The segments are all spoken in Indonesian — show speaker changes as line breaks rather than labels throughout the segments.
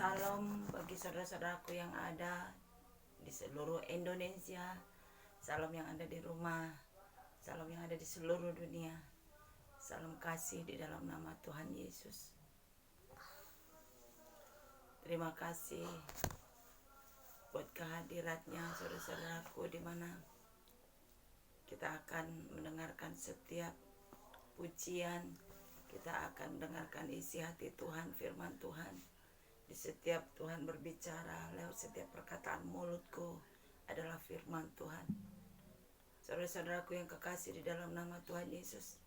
Salam bagi saudara-saudaraku yang ada di seluruh Indonesia. Salam yang ada di rumah. Salam yang ada di seluruh dunia. Salam kasih di dalam nama Tuhan Yesus. Terima kasih buat kehadiratnya saudara-saudaraku, di mana kita akan mendengarkan setiap pujian. Kita akan mendengarkan isi hati Tuhan, firman Tuhan. Di setiap Tuhan berbicara lewat setiap perkataan mulutku adalah firman Tuhan. Saudara-saudaraku yang kekasih di dalam nama Tuhan Yesus,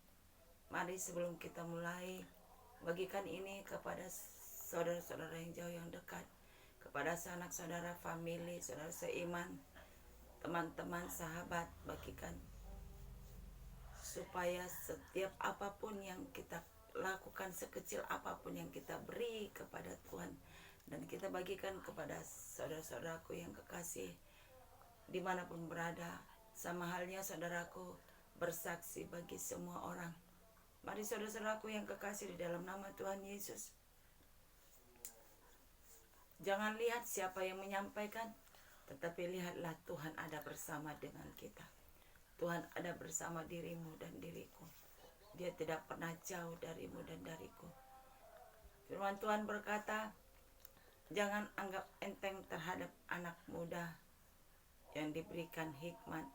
mari sebelum kita mulai, bagikan ini kepada saudara-saudara yang jauh yang dekat, kepada sanak saudara, famili, saudara seiman, teman-teman, sahabat, bagikan supaya setiap apapun yang kita lakukan, sekecil apapun yang kita beri kepada Tuhan, dan kita bagikan kepada saudara-saudaraku yang kekasih dimanapun berada. Sama halnya saudaraku bersaksi bagi semua orang. Mari saudara-saudaraku yang kekasih di dalam nama Tuhan Yesus, jangan lihat siapa yang menyampaikan, tetapi lihatlah Tuhan ada bersama dengan kita. Tuhan ada bersama dirimu dan diriku. Dia tidak pernah jauh darimu dan dariku. Firman Tuhan berkata, jangan anggap enteng terhadap anak muda yang diberikan hikmat.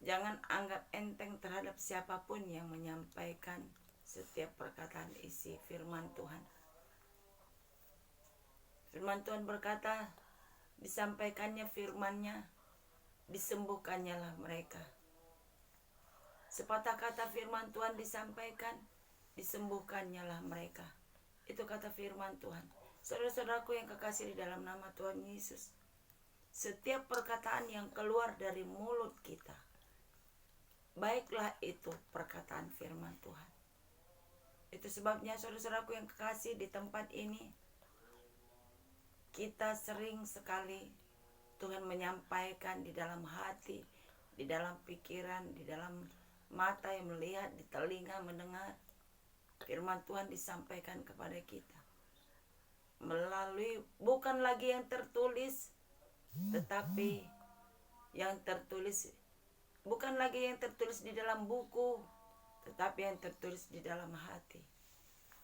Jangan anggap enteng terhadap siapapun yang menyampaikan setiap perkataan isi firman Tuhan. Firman Tuhan berkata, disampaikannya firman-Nya, disembuhkannya lah mereka. Sepatah kata firman Tuhan disampaikan, disembuhkannya lah mereka. Itu kata firman Tuhan. Saudara-saudaraku yang kekasih di dalam nama Tuhan Yesus, setiap perkataan yang keluar dari mulut kita, baiklah itu perkataan firman Tuhan. Itu sebabnya saudara-saudaraku yang kekasih, di tempat ini kita sering sekali Tuhan menyampaikan di dalam hati, di dalam pikiran, di dalam mata yang melihat, di telinga mendengar. Firman Tuhan disampaikan kepada kita melalui bukan lagi yang tertulis, tetapi yang tertulis bukan lagi yang tertulis di dalam buku, tetapi yang tertulis di dalam hati.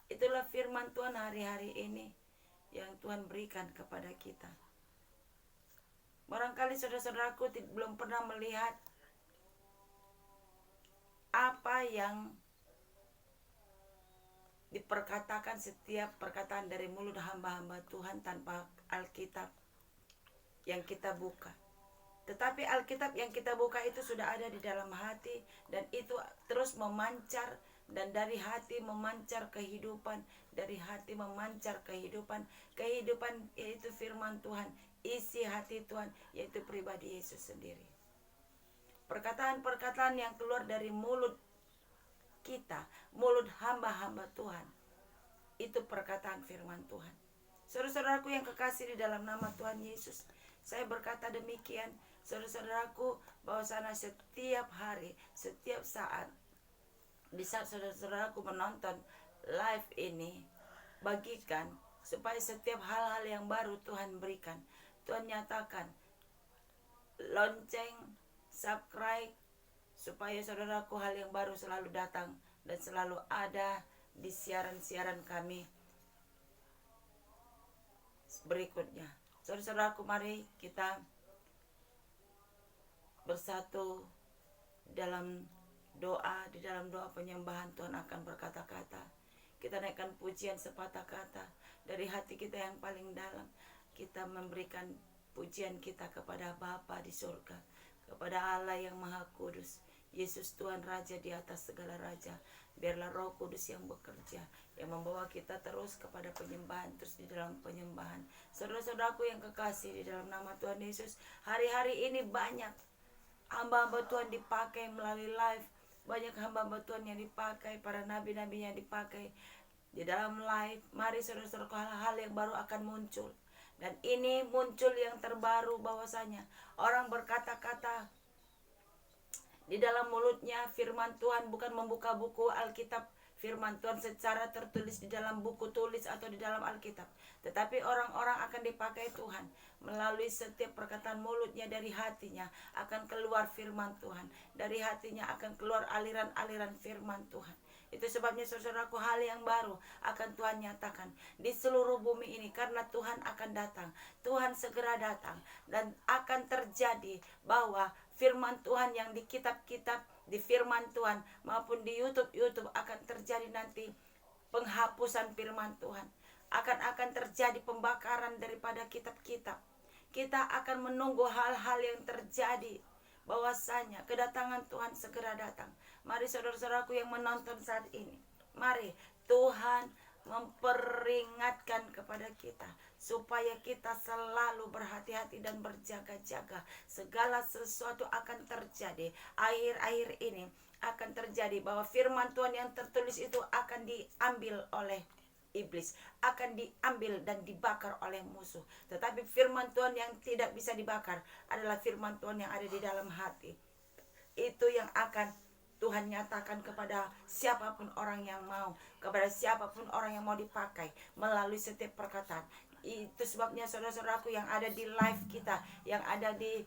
Itulah firman Tuhan hari-hari ini yang Tuhan berikan kepada kita. Barangkali saudara-saudaraku belum pernah melihat apa yang diperkatakan setiap perkataan dari mulut hamba-hamba Tuhan tanpa Alkitab yang kita buka. Tetapi Alkitab yang kita buka itu sudah ada di dalam hati, dan itu terus memancar, dan dari hati memancar kehidupan, dari hati memancar kehidupan. Kehidupan yaitu firman Tuhan, isi hati Tuhan yaitu pribadi Yesus sendiri. Perkataan-perkataan yang keluar dari mulut kita, mulut hamba-hamba Tuhan, itu perkataan firman Tuhan. Saudara-saudaraku yang kekasih di dalam nama Tuhan Yesus, saya berkata demikian, saudara-saudaraku, bahwasanya setiap hari, setiap saat, di saat saudara-saudaraku menonton live ini, bagikan supaya setiap hal-hal yang baru Tuhan berikan, Tuhan nyatakan, lonceng, subscribe, supaya saudaraku hal yang baru selalu datang dan selalu ada di siaran-siaran kami berikutnya. Saudara-saudaraku, mari kita bersatu dalam doa. Di dalam doa penyembahan Tuhan akan berkata-kata. Kita naikkan pujian sepatah kata dari hati kita yang paling dalam. Kita memberikan pujian kita kepada Bapa di surga, kepada Allah yang Maha Kudus, Yesus Tuhan Raja di atas segala raja. Biarlah Roh Kudus yang bekerja, yang membawa kita terus kepada penyembahan, terus di dalam penyembahan. Saudara-saudaraku yang kekasih di dalam nama Tuhan Yesus, hari-hari ini banyak hamba-hamba Tuhan dipakai melalui live. Banyak hamba-hamba Tuhan yang dipakai, para nabi-nabi yang dipakai di dalam live. Mari saudara-saudaraku, hal-hal yang baru akan muncul. Dan ini muncul yang terbaru, bahwasanya orang berkata-kata di dalam mulutnya firman Tuhan, bukan membuka buku Alkitab firman Tuhan secara tertulis di dalam buku tulis atau di dalam Alkitab, tetapi orang-orang akan dipakai Tuhan melalui setiap perkataan mulutnya. Dari hatinya akan keluar firman Tuhan, dari hatinya akan keluar aliran-aliran firman Tuhan. Itu sebabnya saudaraku, hal yang baru akan Tuhan nyatakan di seluruh bumi ini, karena Tuhan akan datang. Tuhan segera datang, dan akan terjadi bahwa firman Tuhan yang di kitab-kitab, di firman Tuhan maupun di YouTube akan terjadi nanti penghapusan firman Tuhan. Akan terjadi pembakaran daripada kitab-kitab. Kita akan menunggu hal-hal yang terjadi, bahwasanya kedatangan Tuhan segera datang. Mari saudara-saudaraku yang menonton saat ini, mari Tuhan memperingatkan kepada kita supaya kita selalu berhati-hati dan berjaga-jaga. Segala sesuatu akan terjadi. Akhir-akhir ini akan terjadi bahwa firman Tuhan yang tertulis itu akan diambil oleh iblis, akan diambil dan dibakar oleh musuh. Tetapi firman Tuhan yang tidak bisa dibakar adalah firman Tuhan yang ada di dalam hati. Itu yang akan Tuhan nyatakan kepada siapapun orang yang mau, kepada siapapun orang yang mau dipakai melalui setiap perkataan. Itu sebabnya saudara-saudaraku yang ada di live kita, yang ada di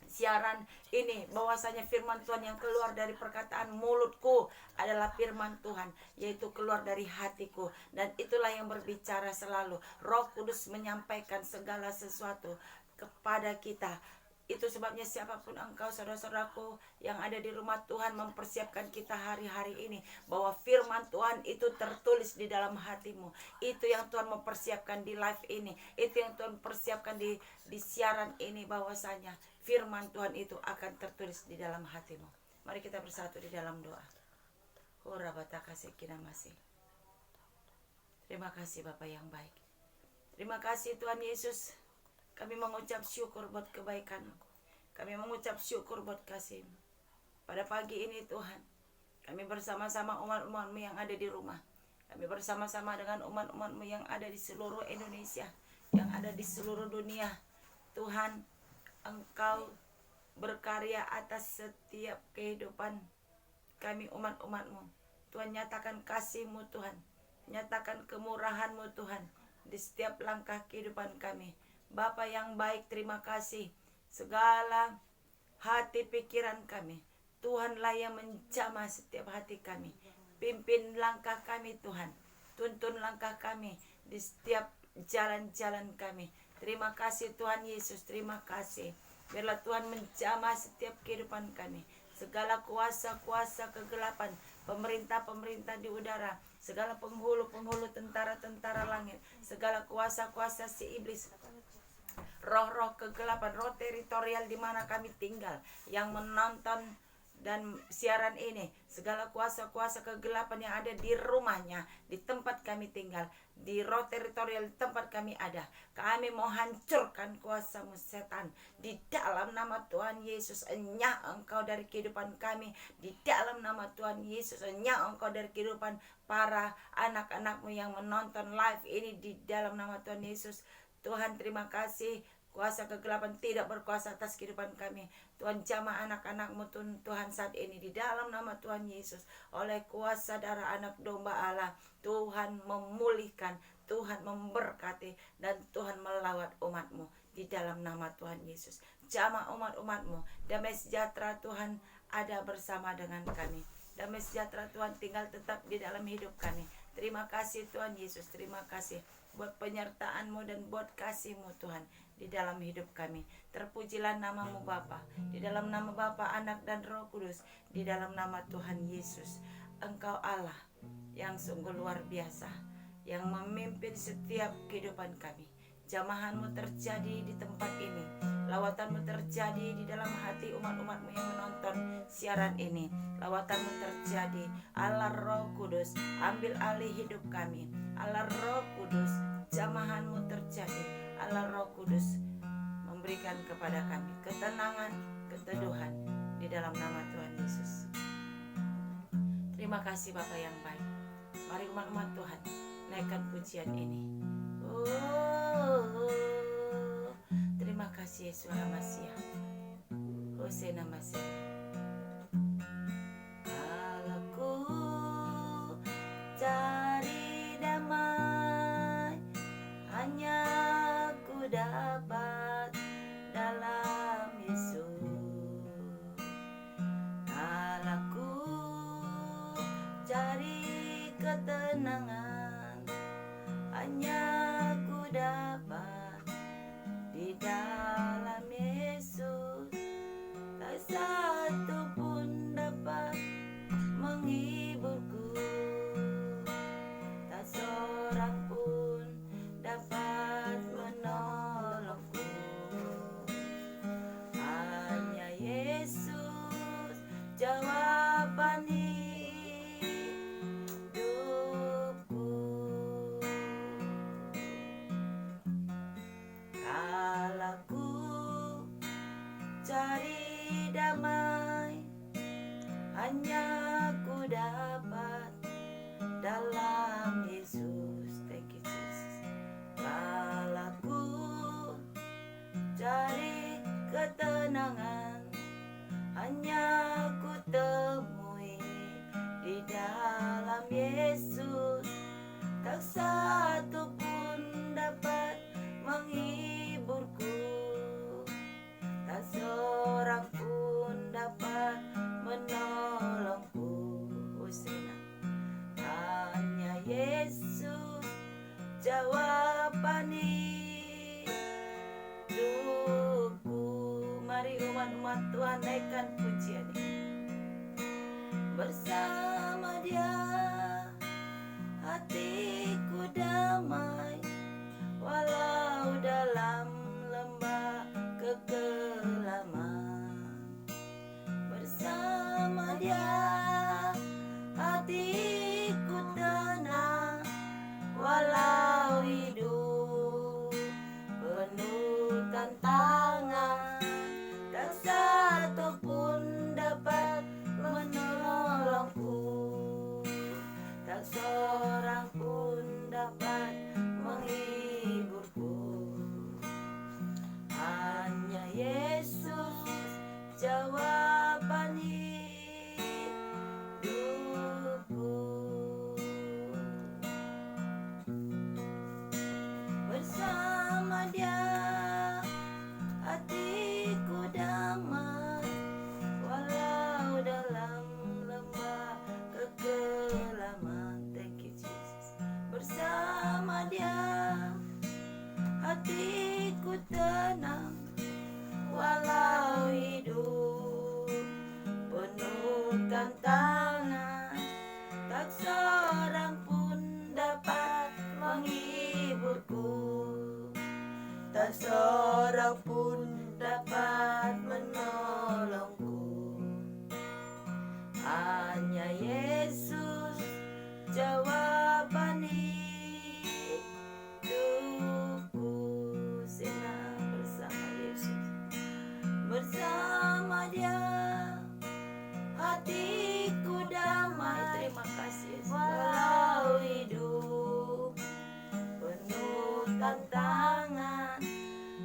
siaran ini, bahwasanya firman Tuhan yang keluar dari perkataan mulutku adalah firman Tuhan, yaitu keluar dari hatiku, dan itulah yang berbicara selalu. Roh Kudus menyampaikan segala sesuatu kepada kita. Itu sebabnya siapapun engkau saudara-saudaraku yang ada di rumah, Tuhan mempersiapkan kita hari-hari ini bahwa firman Tuhan itu tertulis di dalam hatimu. Itu yang Tuhan mempersiapkan di live ini, itu yang Tuhan persiapkan di siaran ini, bahwasanya firman Tuhan itu akan tertulis di dalam hatimu. Mari kita bersatu di dalam doa. Terima kasih Bapa yang baik. Terima kasih Tuhan Yesus. Kami mengucap syukur buat kebaikan-Mu. Kami mengucap syukur buat kasih-Mu. Pada pagi ini Tuhan, kami bersama-sama umat-umat-Mu yang ada di rumah. Kami bersama-sama dengan umat-umat-Mu yang ada di seluruh Indonesia, yang ada di seluruh dunia. Tuhan, Engkau berkarya atas setiap kehidupan kami umat-umat-Mu. Tuhan, nyatakan kasih-Mu Tuhan. Nyatakan kemurahan-Mu Tuhan di setiap langkah kehidupan kami. Bapa yang baik, terima kasih. Segala hati pikiran kami, Tuhanlah yang menjamah setiap hati kami. Pimpin langkah kami Tuhan. Tuntun langkah kami di setiap jalan-jalan kami. Terima kasih Tuhan Yesus, terima kasih. Biarlah Tuhan menjamah setiap kehidupan kami. Segala kuasa-kuasa kegelapan, pemerintah-pemerintah di udara, segala penghulu-penghulu tentara-tentara langit, segala kuasa-kuasa si iblis, roh-roh kegelapan, roh teritorial di mana kami tinggal, yang menonton dan siaran ini, segala kuasa-kuasa kegelapan yang ada di rumahnya, di tempat kami tinggal, di roh teritorial di tempat kami ada, kami mau hancurkan kuasa-Mu setan di dalam nama Tuhan Yesus. Enyah Engkau dari kehidupan kami di dalam nama Tuhan Yesus. Enyah Engkau dari kehidupan para anak-anak-Mu yang menonton live ini di dalam nama Tuhan Yesus. Tuhan, terima kasih. Kuasa kegelapan tidak berkuasa atas kehidupan kami. Tuhan, jamah anak-anak-Mu Tuhan saat ini di dalam nama Tuhan Yesus. Oleh kuasa darah anak domba Allah, Tuhan memulihkan, Tuhan memberkati, dan Tuhan melawat umat-Mu di dalam nama Tuhan Yesus. Jamah umat-umat-Mu. Damai sejahtera Tuhan ada bersama dengan kami. Damai sejahtera Tuhan tinggal tetap di dalam hidup kami. Terima kasih Tuhan Yesus. Terima kasih buat penyertaan-Mu dan buat kasih-Mu Tuhan di dalam hidup kami. Terpujilah nama-Mu Bapa, di dalam nama Bapa, Anak dan Roh Kudus, di dalam nama Tuhan Yesus. Engkau Allah yang sungguh luar biasa, yang memimpin setiap kehidupan kami. Jamahan-Mu terjadi di tempat ini, lawatan-Mu terjadi di dalam hati umat-umat-Mu yang menonton siaran ini. Lawatan-Mu terjadi. Allah Roh Kudus, ambil alih hidup kami. Allah Roh Kudus, jamahan-Mu terjadi. Allah Roh Kudus, memberikan kepada kami ketenangan, keteduhan di dalam nama Tuhan Yesus. Terima kasih Bapa yang baik. Mari umat-umat Tuhan naikkan pujian ini. Terima kasih Yesus Hamasiah. Hosena Masih. Allahku satu pun dapat menghiburku, tak seorang pun dapat menolongku. Hanya Yesus jawaban hidupku. Kalau ku cari damai, hanya ku dapat dalam Yesus. Thank you Jesus. Kalau ku cari ketenangan, hanya ku temui di dalam Yesus. Tak satu pun dapat menghiburku, tak seorang pun dapat menolongku. Hosana. Hanya Yesus jawaban hidupku. Mari umat-umat Tuhan naikkan pujian ini. Bersama Dia hatiku damai, walau dalam lembah kekelaman. Bersama Dia hatiku tenang, walau hidup penuh tantangan. Tak satu pun dapat menolongku, tak seorang pun dapat menghiburku. Hanya Yesus jawaban hidupku. Bersama Dia hatiku damai, walau dalam lembah kekelaman. Thank you Jesus. Bersama Dia hatiku tenang, walau hidup penuh tantangan. Tak seorang pun dapat menghiburku, tak seorang pun dapat menolongku. Hanya Yesus jawaban hidupku. Senang bersama Yesus. Bersama Dia hatiku damai. Terima kasih Yesus. Walau hidup penuh tantangan,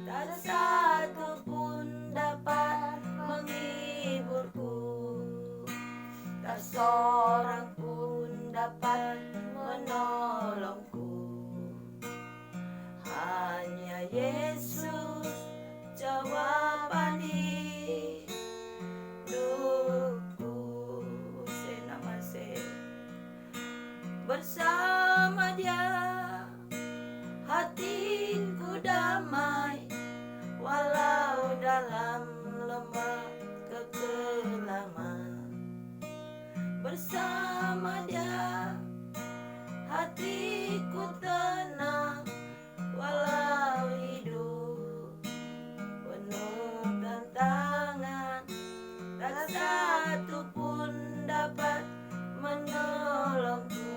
tak satu pun dapat menghiburku, tak seorang pun dapat menolongku. Hanya Yesus jawaban hidupku. Senamase. Bersama Dia hatiku damai, walau dalam lembah kekelaman. Bersama Dia hatiku tenang, walau hidup penuh tantangan. Tak satu pun dapat menolongku,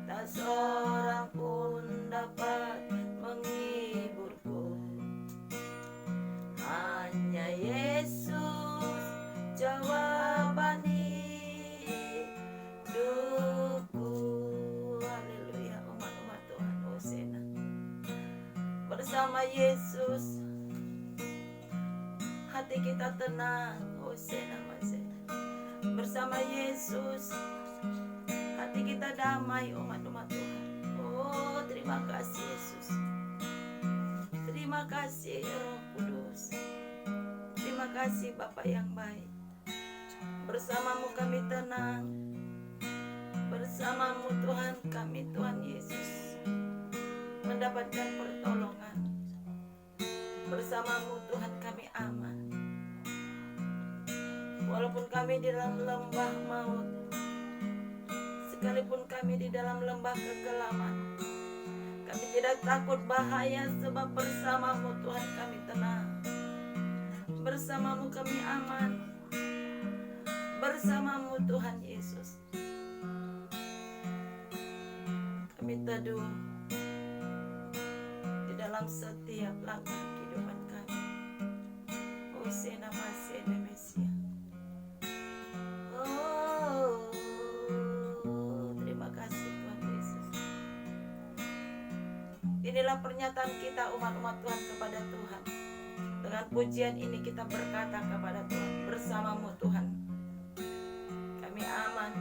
tak seorang pun dapat menghiburku. Hanya Yesus jawaban hidupku. Haleluya, umat-umat Tuhan. Hosana. Bersama Yesus hati kita tenang. Hosana. Bersama Yesus hati kita damai, umat-umat Tuhan. Oh, terima kasih Yesus. Terima kasih ya Roh Kudus. Terima kasih Bapa yang baik. Bersamamu kami tenang. Bersamamu Tuhan kami, Tuhan Yesus, mendapatkan pertolongan. Bersamamu Tuhan kami aman. Walaupun kami di dalam lembah maut, sekalipun kami di dalam lembah kekelaman, kami tidak takut bahaya, sebab bersamamu Tuhan kami tenang. Bersamamu kami aman. Bersamamu Tuhan Yesus kami teduh di dalam setiap langkah kehidupan kami. Hosea Masih Mesia. Oh, terima kasih Tuhan Yesus. Inilah pernyataan kita umat-umat Tuhan kepada Tuhan. Dengan pujian ini kita berkata kepada Tuhan, bersamamu Tuhan kami aman.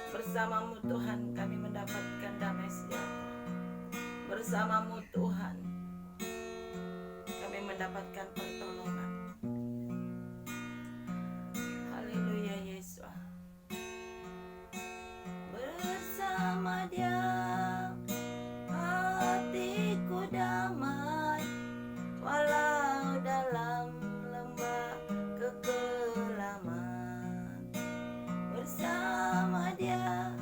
Bersamamu Tuhan kami mendapatkan damai sejahtera. Bersamamu Tuhan kami mendapatkan pertolongan. Haleluya Yesus. Bersama Dia hatiku damai, walau dalam lembah kekelaman. Bersama Dia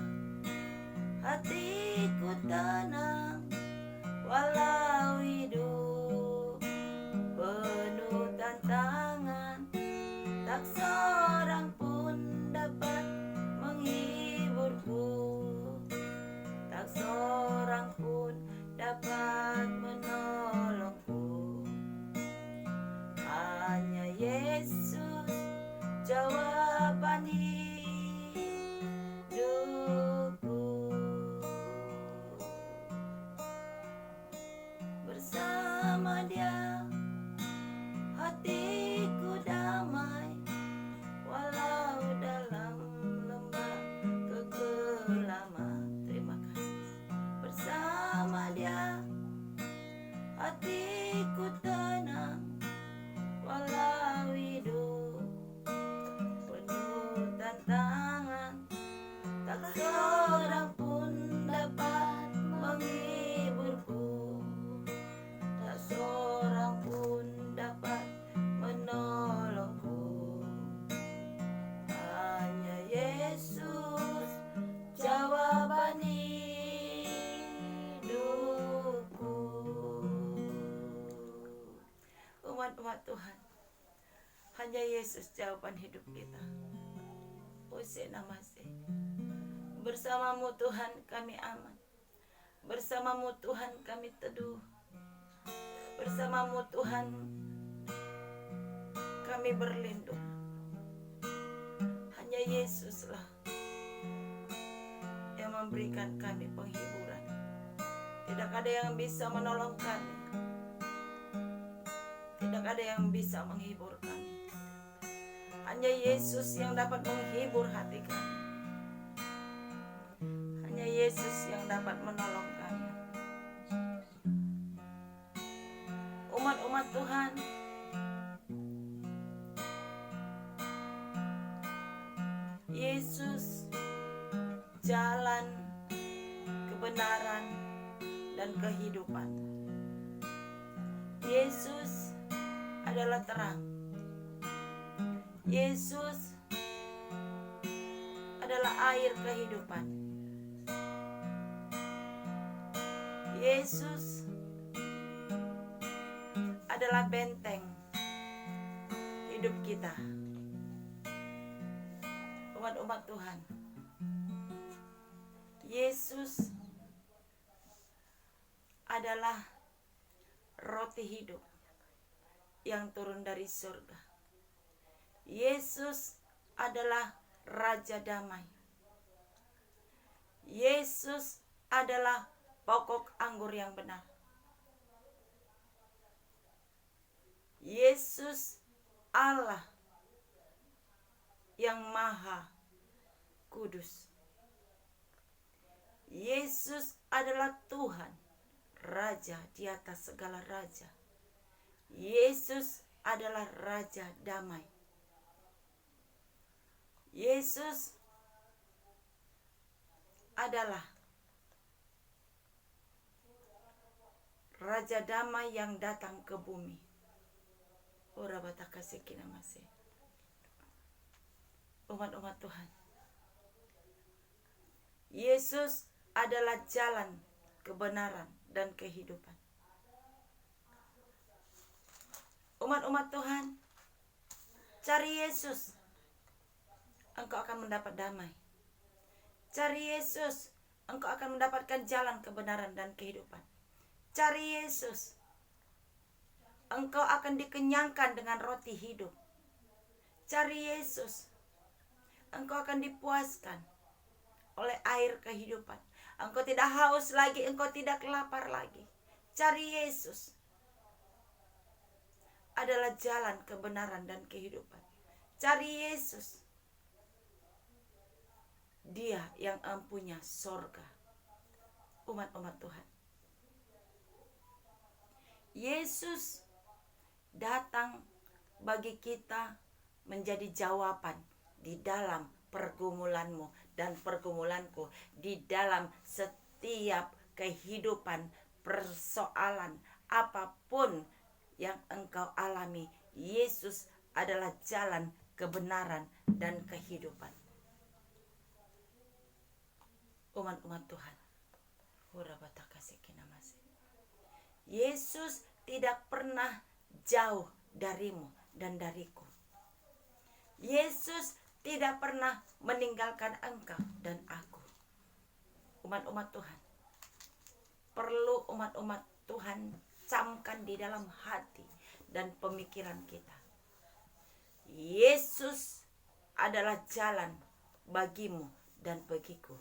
hatiku tenang, walau hidup penuh tantangan. Tak seorang pun dapat menghiburku, tak seorang pun dapat menolongku. Hanya Yesus jawaban hidupku. Bersama Dia hatiku damai, walau dalam lembah kekelaman. Terima kasih. Bersama Dia hatiku tenang, walau hidup penuh tantangan. Tak seorang pun dapat menghiburku, tak seorang pun dapat menolongku. Hanya Yesus jawaban hidupku. Umat-umat Tuhan, hanya Yesus jawaban hidup kita. Hosea Masih. Bersamamu Tuhan kami aman. Bersamamu Tuhan kami teduh. Bersamamu Tuhan kami berlindung. Hanya Yesuslah yang memberikan kami penghiburan. Tidak ada yang bisa menolong kami. Tidak ada yang bisa menghibur kami. Hanya Yesus yang dapat menghibur hati kami. Hanya Yesus yang dapat menolong kami. Umat-umat Tuhan, Yesus jalan, kebenaran, dan kehidupan. Yesus adalah terang. Yesus adalah air kehidupan. Yesus adalah benteng hidup kita. Umat-umat Tuhan, Yesus adalah roti hidup yang turun dari surga. Yesus adalah Raja Damai. Yesus adalah pokok anggur yang benar. Yesus Allah yang Maha Kudus. Yesus adalah Tuhan, Raja di atas segala raja. Yesus adalah Raja Damai. Yesus adalah Raja Damai yang datang ke bumi. Ora bataka sekina masih. umat-umat Tuhan. Yesus adalah jalan, kebenaran, dan kehidupan. Umat-umat Tuhan, cari Yesus, engkau akan mendapat damai. Cari Yesus, engkau akan mendapatkan jalan kebenaran dan kehidupan. Cari Yesus, engkau akan dikenyangkan dengan roti hidup. Cari Yesus, engkau akan dipuaskan oleh air kehidupan. Engkau tidak haus lagi, engkau tidak lapar lagi. Cari Yesus, adalah jalan kebenaran dan kehidupan. Cari Yesus, Dia yang empunya sorga. Umat-umat Tuhan, Yesus datang bagi kita menjadi jawaban di dalam pergumulanmu dan pergumulanku, di dalam setiap kehidupan, persoalan apapun yang engkau alami. Yesus adalah jalan, kebenaran, dan kehidupan. Umat-umat Tuhan, Yesus tidak pernah jauh darimu dan dariku. Yesus tidak pernah meninggalkan engkau dan aku. Umat-umat Tuhan, perlu umat-umat Tuhan camkan di dalam hati dan pemikiran kita. Yesus adalah jalan bagimu dan bagiku.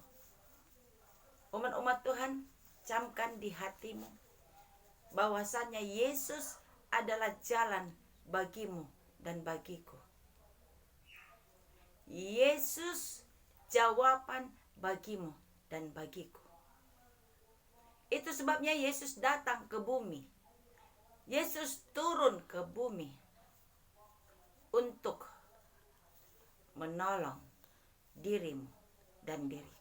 Umat-umat Tuhan, camkan di hatimu bahwasannya Yesus adalah jalan bagimu dan bagiku. Yesus jawaban bagimu dan bagiku. Itu sebabnya Yesus datang ke bumi. Yesus turun ke bumi untuk menolong dirimu dan diriku.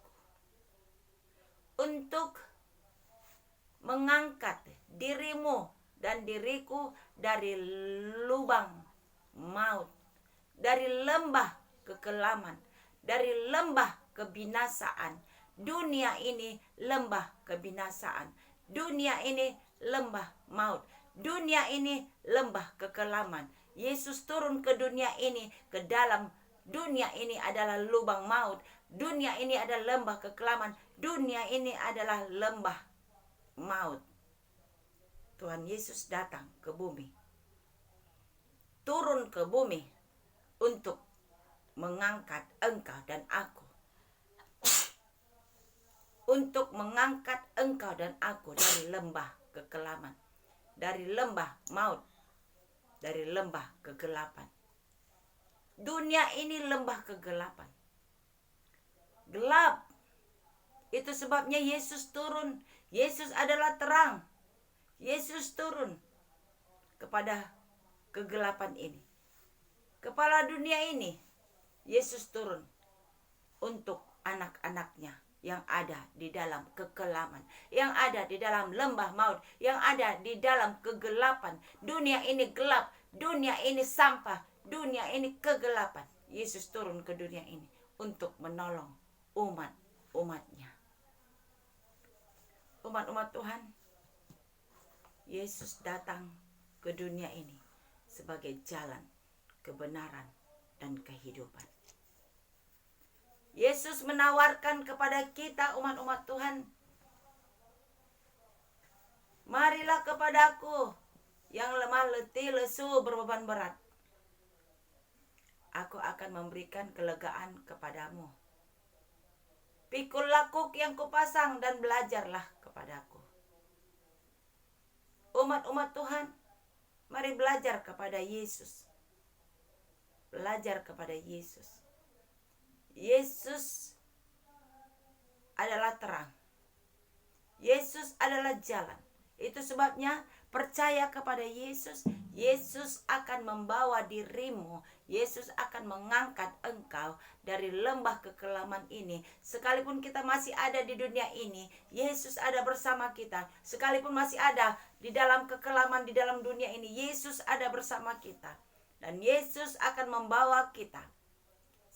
Untuk mengangkat dirimu dan diriku dari lubang maut, dari lembah kekelaman, dari lembah kebinasaan. Dunia ini lembah kebinasaan. Dunia ini lembah maut. Dunia ini lembah kekelaman. Yesus turun ke dunia ini, ke dalam dunia ini adalah lubang maut. Dunia ini adalah lembah kekelaman. Dunia ini adalah lembah maut. Tuhan Yesus datang ke bumi, turun ke bumi untuk mengangkat engkau dan aku, untuk mengangkat engkau dan aku dari lembah kekelaman, dari lembah maut, dari lembah kegelapan. Dunia ini lembah kegelapan, gelap. Itu sebabnya Yesus turun. Yesus adalah terang. Yesus turun kepada kegelapan ini, kepala dunia ini. Yesus turun untuk anak-anaknya yang ada di dalam kekelaman, yang ada di dalam lembah maut, yang ada di dalam kegelapan. Dunia ini gelap, dunia ini sampah, dunia ini kegelapan. Yesus turun ke dunia ini untuk menolong umat-umatnya. Umat-umat Tuhan, Yesus datang ke dunia ini sebagai jalan, kebenaran, dan kehidupan. Yesus menawarkan kepada kita umat-umat Tuhan, marilah kepadaku yang lemah letih lesu berbeban berat. Aku akan memberikan kelegaan kepadamu. Pikullah kuk yang kupasang dan belajarlah kepadaku. Umat-umat Tuhan, mari belajar kepada Yesus. Belajar kepada Yesus. Yesus adalah terang. Yesus adalah jalan. Itu sebabnya percaya kepada Yesus. Yesus akan membawa dirimu. Yesus akan mengangkat engkau dari lembah kekelaman ini. Sekalipun kita masih ada di dunia ini, Yesus ada bersama kita. Sekalipun masih ada di dalam kekelaman di dalam dunia ini, Yesus ada bersama kita. Dan Yesus akan membawa kita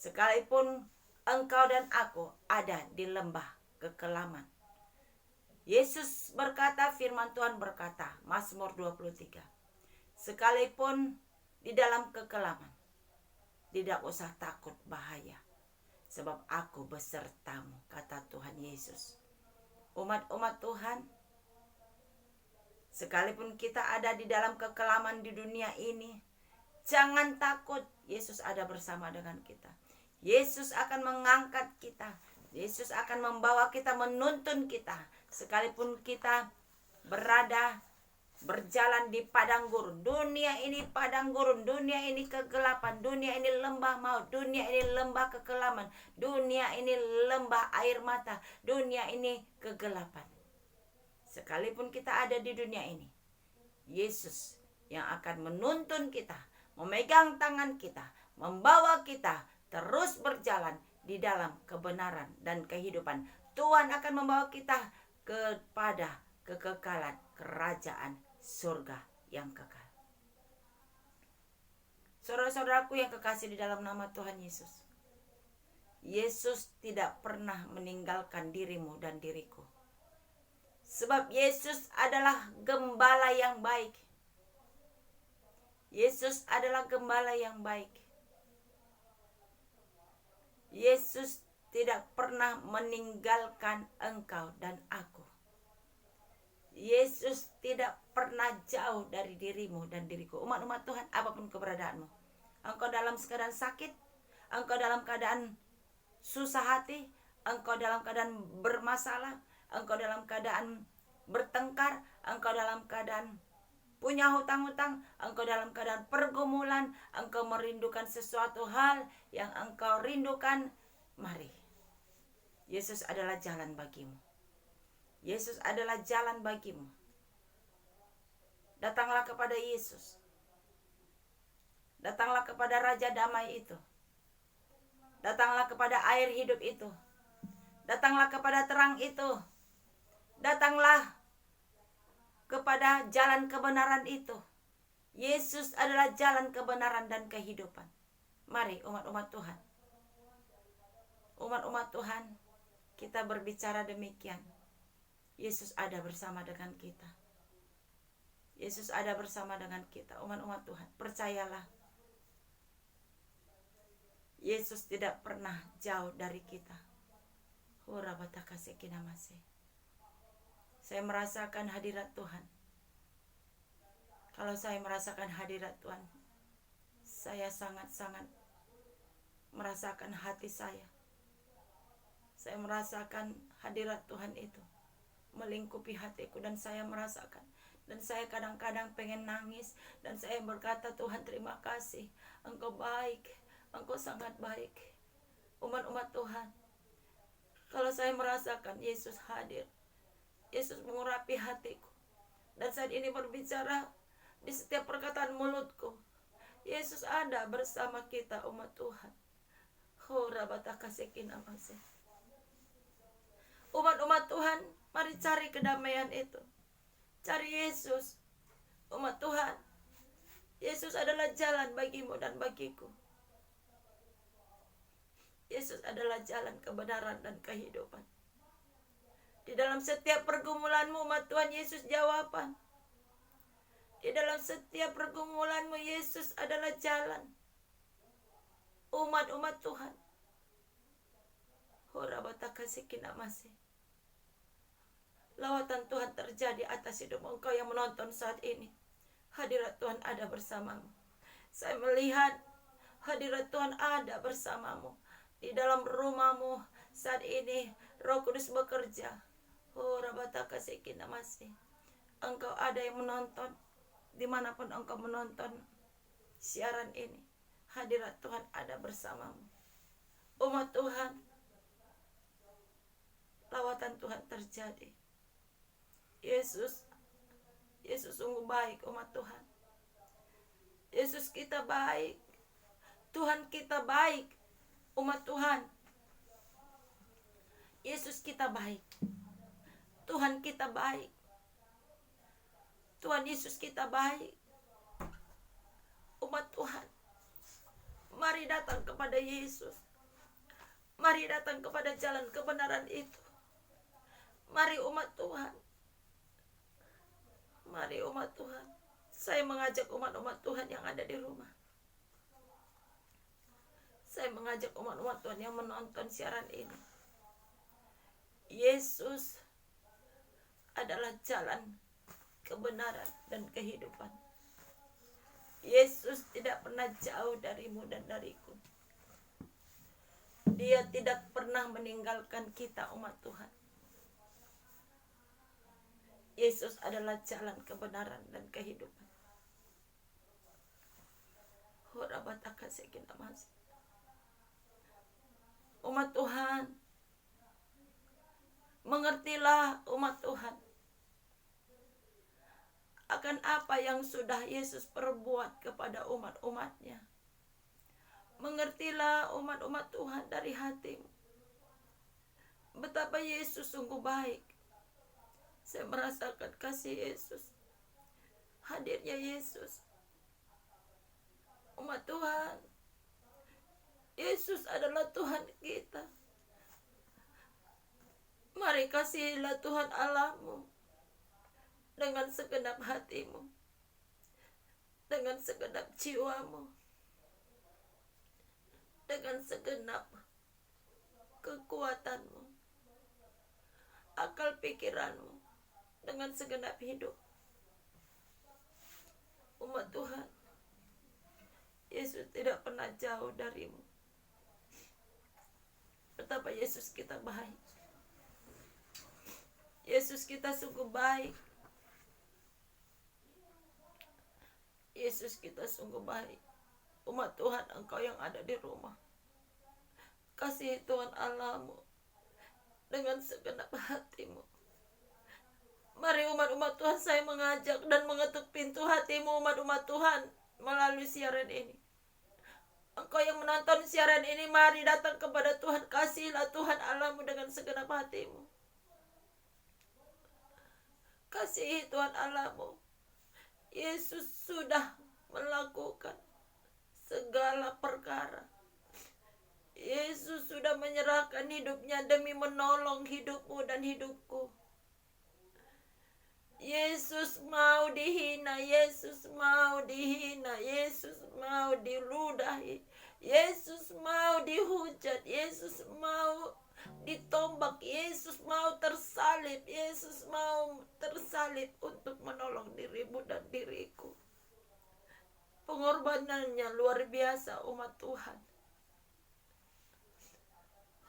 Sekalipun engkau dan aku ada di lembah kekelaman. Yesus berkata, firman Tuhan berkata, Mazmur 23. Sekalipun di dalam kekelaman, tidak usah takut bahaya, sebab aku besertamu, kata Tuhan Yesus. Umat-umat Tuhan, sekalipun kita ada di dalam kekelaman di dunia ini, jangan takut, Yesus ada bersama dengan kita. Yesus akan mengangkat kita. Yesus akan membawa kita, menuntun kita. Sekalipun kita berjalan di padang gurun. Dunia ini padang gurun, dunia ini kegelapan, dunia ini lembah maut, dunia ini lembah kekelaman, dunia ini lembah air mata, dunia ini kegelapan. Sekalipun kita ada di dunia ini, Yesus yang akan menuntun kita, memegang tangan kita, membawa kita terus berjalan di dalam kebenaran dan kehidupan. Tuhan akan membawa kita kepada kekekalan kerajaan surga yang kekal. Saudara-saudaraku yang kekasih di dalam nama Tuhan Yesus, Yesus tidak pernah meninggalkan dirimu dan diriku. Sebab Yesus adalah gembala yang baik. Yesus adalah gembala yang baik. Yesus tidak pernah meninggalkan engkau dan aku. Yesus tidak pernah jauh dari dirimu dan diriku. Umat-umat Tuhan, apapun keberadaanmu, engkau dalam keadaan sakit, engkau dalam keadaan susah hati, engkau dalam keadaan bermasalah, engkau dalam keadaan bertengkar, engkau dalam keadaan punya hutang-hutang, engkau dalam keadaan pergumulan, engkau merindukan sesuatu hal yang engkau rindukan, mari. Yesus adalah jalan bagimu. Yesus adalah jalan bagimu. Datanglah kepada Yesus. Datanglah kepada Raja Damai itu. Datanglah kepada air hidup itu. Datanglah kepada terang itu. Datanglah kepada jalan kebenaran itu. Yesus adalah jalan kebenaran dan kehidupan. Mari umat-umat Tuhan. Umat-umat Tuhan, kita berbicara demikian. Yesus ada bersama dengan kita. Yesus ada bersama dengan kita. Umat-umat Tuhan, percayalah. Yesus tidak pernah jauh dari kita. Saya merasakan hadirat Tuhan. Kalau saya merasakan hadirat Tuhan, saya sangat-sangat merasakan hati saya. Saya merasakan hadirat Tuhan itu melingkupi hatiku, dan saya merasakan. Dan saya kadang-kadang pengen nangis, dan saya berkata, Tuhan terima kasih, Engkau baik, Engkau sangat baik. Umat-umat Tuhan, kalau saya merasakan Yesus hadir, Yesus mengurapi hatiku, dan saat ini berbicara di setiap perkataan mulutku, Yesus ada bersama kita umat Tuhan. Umat-umat Tuhan, mari cari kedamaian itu. Cari Yesus. Umat Tuhan, Yesus adalah jalan bagimu dan bagiku. Yesus adalah jalan kebenaran dan kehidupan. Di dalam setiap pergumulanmu, umat Tuhan, Yesus jawaban. Di dalam setiap pergumulanmu, Yesus adalah jalan. Umat-umat Tuhan, lawatan Tuhan terjadi atas hidup engkau yang menonton saat ini. Hadirat Tuhan ada bersamamu. Saya melihat hadirat Tuhan ada bersamamu. Di dalam rumahmu saat ini Roh Kudus bekerja. Engkau ada yang menonton. Dimanapun engkau menonton siaran ini, hadirat Tuhan ada bersamamu. Umat Tuhan, lawatan Tuhan terjadi. Yesus sungguh baik, umat Tuhan. Yesus kita baik. Tuhan kita baik, umat Tuhan. Yesus kita baik. Tuhan kita baik. Tuhan Yesus kita baik. Umat Tuhan, mari datang kepada Yesus. Mari datang kepada jalan kebenaran itu. Mari umat Tuhan. Mari umat Tuhan. Saya mengajak umat-umat Tuhan yang ada di rumah. Saya mengajak umat-umat Tuhan yang menonton siaran ini. Yesus adalah jalan kebenaran dan kehidupan. Yesus tidak pernah jauh darimu dan dariku. Dia tidak pernah meninggalkan kita umat Tuhan. Yesus adalah jalan kebenaran dan kehidupan. Umat Tuhan, mengertilah umat Tuhan akan apa yang sudah Yesus perbuat kepada umat-umatnya. Mengertilah umat-umat Tuhan dari hatimu. Betapa Yesus sungguh baik. Saya merasakan kasih Yesus. Hadirnya Yesus. Umat Tuhan, Yesus adalah Tuhan kita. Mari kasihilah Tuhan Allahmu dengan segenap hatimu, dengan segenap jiwamu, dengan segenap kekuatanmu, akal pikiranmu, dengan segenap hidup. Umat Tuhan, Yesus tidak pernah jauh darimu. Betapa Yesus kita baik. Yesus kita sungguh baik. Yesus kita sungguh baik. Umat Tuhan, engkau yang ada di rumah, kasihi Tuhan Allahmu dengan segenap hatimu. Mari umat-umat Tuhan, saya mengajak dan mengetuk pintu hatimu umat-umat Tuhan melalui siaran ini. Engkau yang menonton siaran ini, mari datang kepada Tuhan. Kasihilah Tuhan Allahmu dengan segenap hatimu. Kasihi Tuhan Allahmu. Yesus sudah melakukan segala perkara. Yesus sudah menyerahkan hidupnya demi menolong hidupmu dan hidupku. Yesus mau dihina, Yesus mau dihina, Yesus mau diludahi, Yesus mau dihujat, Yesus mau ditombak, Yesus mau tersalib, Yesus mau tersalib untuk menolong dirimu dan diriku. Pengorbanannya luar biasa umat Tuhan.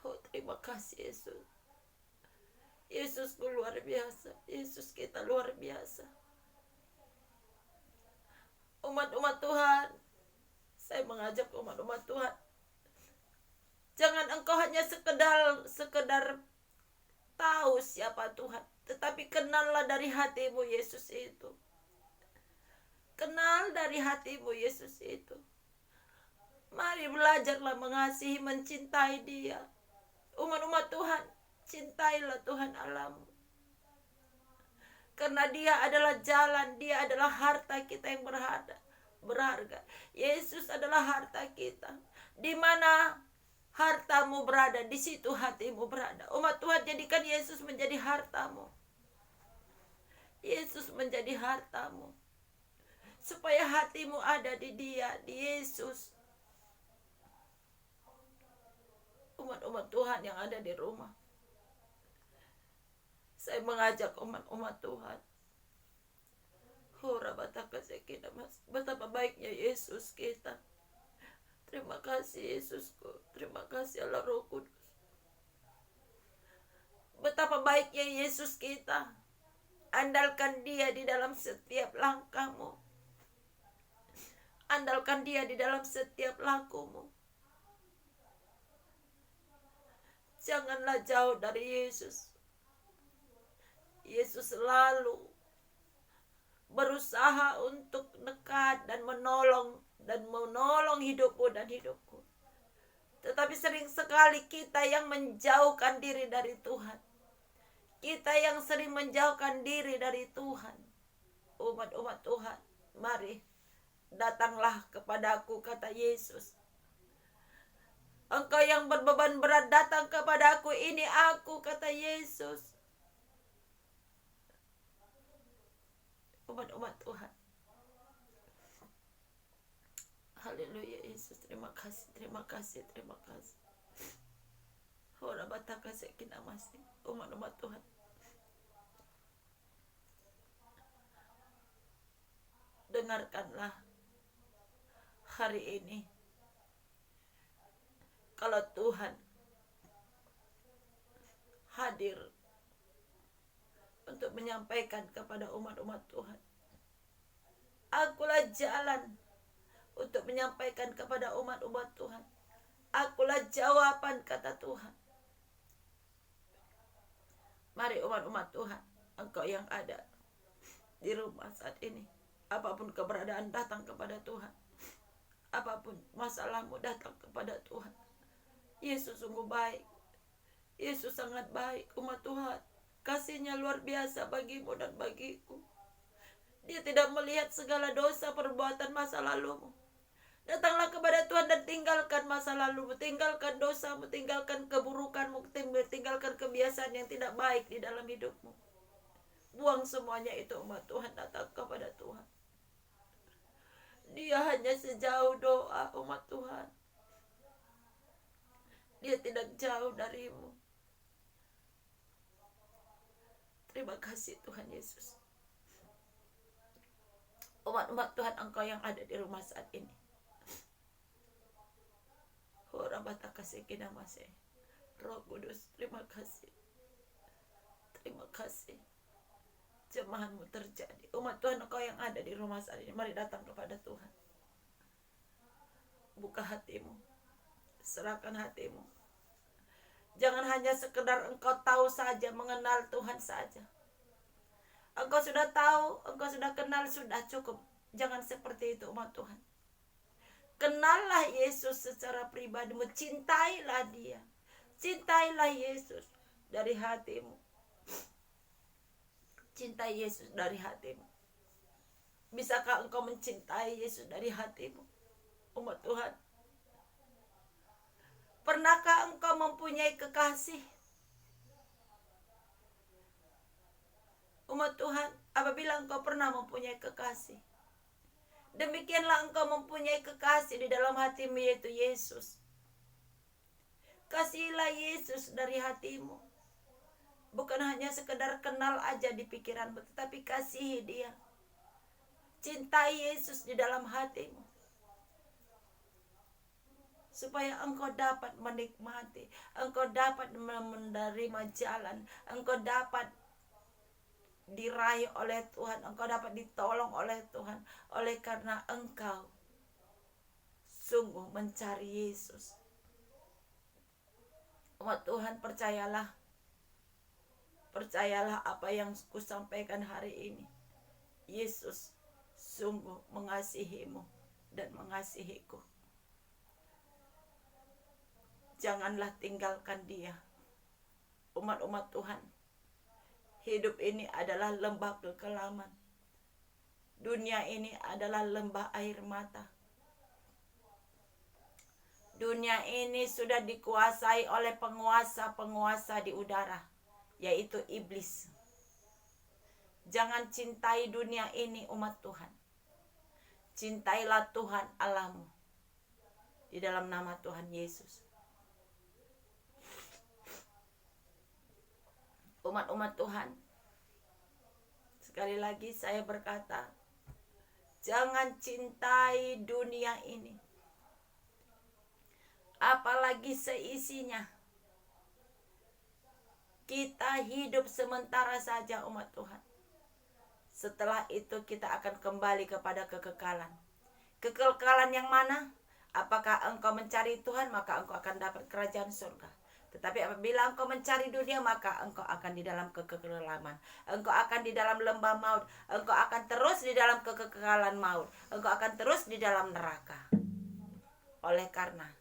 Oh, terima kasih Yesus. Yesus luar biasa. Yesus kita luar biasa. Umat-umat Tuhan, saya mengajak umat-umat Tuhan, jangan engkau hanya sekedar tahu siapa Tuhan, tetapi kenallah dari hatimu Yesus itu. Kenal dari hatimu Yesus itu. Mari belajarlah mengasihi, mencintai Dia. Umat-umat Tuhan, cintailah Tuhan Allahmu. Karena Dia adalah jalan, Dia adalah harta kita yang berharga. Yesus adalah harta kita. Di mana hartamu berada, di situ hatimu berada. Umat Tuhan, jadikan Yesus menjadi hartamu. Yesus menjadi hartamu. Supaya hatimu ada di Dia, di Yesus. Umat-umat Tuhan yang ada di rumah, saya mengajak umat-umat Tuhan. Betapa baiknya Yesus kita. Terima kasih Yesusku. Terima kasih Allah Roh Kudus. Betapa baiknya Yesus kita. Andalkan Dia di dalam setiap langkahmu. Andalkan Dia di dalam setiap lakumu. Janganlah jauh dari Yesus. Yesus selalu berusaha untuk dekat dan menolong hidupmu dan hidupku. Tetapi sering sekali kita yang menjauhkan diri dari Tuhan. Kita yang sering menjauhkan diri dari Tuhan. Umat-umat Tuhan, mari datanglah kepadaku, kata Yesus. Engkau yang berbeban berat datang kepada aku, ini aku, kata Yesus. Umat-umat Tuhan. Haleluya Yesus, terima kasih, terima kasih, terima kasih. Ora bataka sekina masih, umat-umat Tuhan. Dengarkanlah hari ini. Kalau Tuhan hadir untuk menyampaikan kepada umat-umat Tuhan, akulah jalan untuk menyampaikan kepada umat-umat Tuhan. Akulah jawaban, kata Tuhan. Mari umat-umat Tuhan, engkau yang ada di rumah saat ini, apapun keberadaan, datang kepada Tuhan. Apapun masalahmu, datang kepada Tuhan. Yesus sungguh baik. Yesus sangat baik, umat Tuhan. Kasihnya luar biasa bagimu dan bagiku. Dia tidak melihat segala dosa perbuatan masa lalumu. Datanglah kepada Tuhan dan tinggalkan masa lalumu, tinggalkan dosamu, tinggalkan keburukanmu, tinggalkan kebiasaan yang tidak baik di dalam hidupmu. Buang semuanya itu, umat Tuhan, datang kepada Tuhan. Dia hanya sejauh doa, umat Tuhan. Dia tidak jauh darimu. Terima kasih Tuhan Yesus. Umat-umat Tuhan, engkau yang ada di rumah saat ini, Roh Kudus, terima kasih. Terima kasih. Jemahanmu terjadi. Umat Tuhan, engkau yang ada di rumah saat ini, mari datang kepada Tuhan. Buka hatimu. Serahkan hatimu. Jangan hanya sekedar engkau tahu saja, mengenal Tuhan saja. Engkau sudah tahu, engkau sudah kenal, sudah cukup. Jangan seperti itu, umat Tuhan. Kenallah Yesus secara pribadimu. Cintailah dia. Cintailah Yesus dari hatimu. Cintai Yesus dari hatimu. Bisakah engkau mencintai Yesus dari hatimu, umat Tuhan? Pernahkah engkau mempunyai kekasih? Umat Tuhan, apabila engkau pernah mempunyai kekasih, demikianlah engkau mempunyai kekasih di dalam hatimu, yaitu Yesus. Kasihilah Yesus dari hatimu. Bukan hanya sekedar kenal aja di pikiranmu, tetapi kasihi dia. Cintai Yesus di dalam hatimu. Supaya engkau dapat menikmati, engkau dapat menerima jalan, engkau dapat diraih oleh Tuhan, engkau dapat ditolong oleh Tuhan, oleh karena engkau sungguh mencari Yesus. Umat Tuhan, percayalah apa yang kusampaikan hari ini. Yesus sungguh mengasihimu dan mengasihiku. Janganlah tinggalkan dia. Umat-umat Tuhan, hidup ini adalah lembah kekelaman. Dunia ini adalah lembah air mata. Dunia ini sudah dikuasai oleh penguasa-penguasa di udara, yaitu iblis. Jangan cintai dunia ini, umat Tuhan. Cintailah Tuhan Allahmu di dalam nama Tuhan Yesus. Umat-umat Tuhan, sekali lagi saya berkata, jangan cintai dunia ini, apalagi seisinya. Kita hidup sementara saja, umat Tuhan. Setelah itu kita akan kembali kepada kekekalan. Kekekalan yang mana? Apakah engkau mencari Tuhan, maka engkau akan dapat kerajaan surga. Tetapi apabila engkau mencari dunia, maka engkau akan di dalam kekelaman. Engkau akan di dalam lembah maut. Engkau akan terus di dalam kekekalan maut. Engkau akan terus di dalam neraka. Oleh karena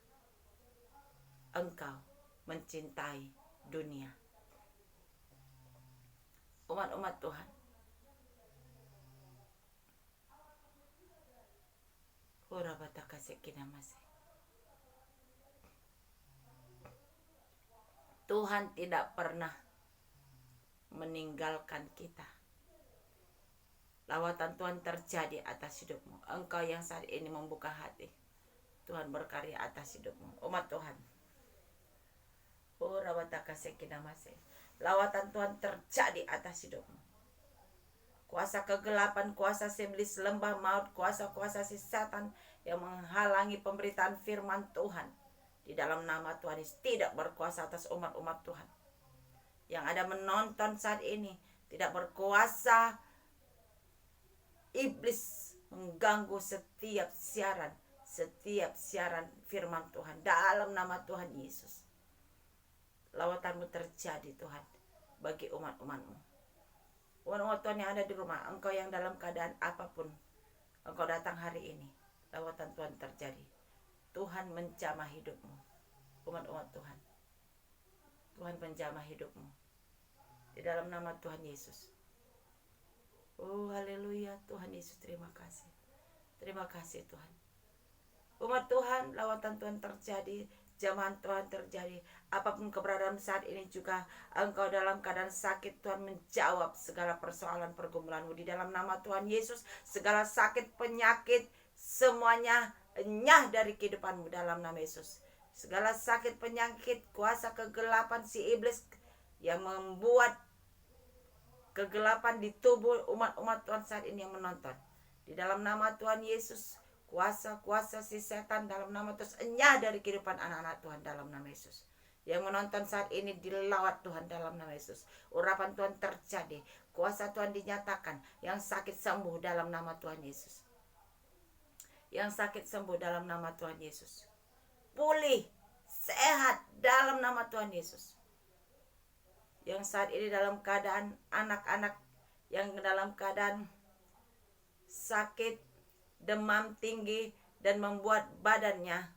engkau mencintai dunia. Umat-umat Tuhan, Tuhan tidak pernah meninggalkan kita. Lawatan Tuhan terjadi atas hidupmu. Engkau yang saat ini membuka hati, Tuhan berkarya atas hidupmu. Umat Tuhan, lawatan Tuhan terjadi atas hidupmu. Kuasa kegelapan, kuasa iblis, lembah maut, kuasa-kuasa si setan yang menghalangi pemberitaan firman Tuhan di dalam nama Tuhan Yesus tidak berkuasa atas umat-umat Tuhan. Yang ada menonton saat ini tidak berkuasa. Iblis mengganggu setiap siaran firman Tuhan dalam nama Tuhan Yesus. Lawatanmu terjadi Tuhan bagi umat-umatmu. Umat-umat Tuhan yang ada di rumah, engkau yang dalam keadaan apapun engkau datang hari ini, lawatan Tuhan terjadi. Tuhan menjamah hidupmu. Umat-umat Tuhan, Tuhan menjamah hidupmu di dalam nama Tuhan Yesus. Oh haleluya, Tuhan Yesus, terima kasih. Terima kasih Tuhan. Umat Tuhan, lawatan Tuhan terjadi, jamahan Tuhan terjadi. Apapun keberadaan saat ini juga engkau dalam keadaan sakit, Tuhan menjawab segala persoalan pergumulanmu di dalam nama Tuhan Yesus. Segala sakit, penyakit, semuanya enyah dari kehidupanmu dalam nama Yesus. Segala sakit, penyakit, kuasa kegelapan si iblis yang membuat kegelapan di tubuh umat-umat Tuhan saat ini yang menonton, di dalam nama Tuhan Yesus, kuasa-kuasa si setan dalam nama Tuhan enyah dari kehidupan anak-anak Tuhan dalam nama Yesus. Yang menonton saat ini dilawat Tuhan dalam nama Yesus. Urapan Tuhan terjadi, kuasa Tuhan dinyatakan. Yang sakit sembuh dalam nama Tuhan Yesus. Yang sakit sembuh dalam nama Tuhan Yesus. Pulih, sehat dalam nama Tuhan Yesus. Yang saat ini dalam keadaan anak-anak yang dalam keadaan sakit, demam tinggi dan membuat badannya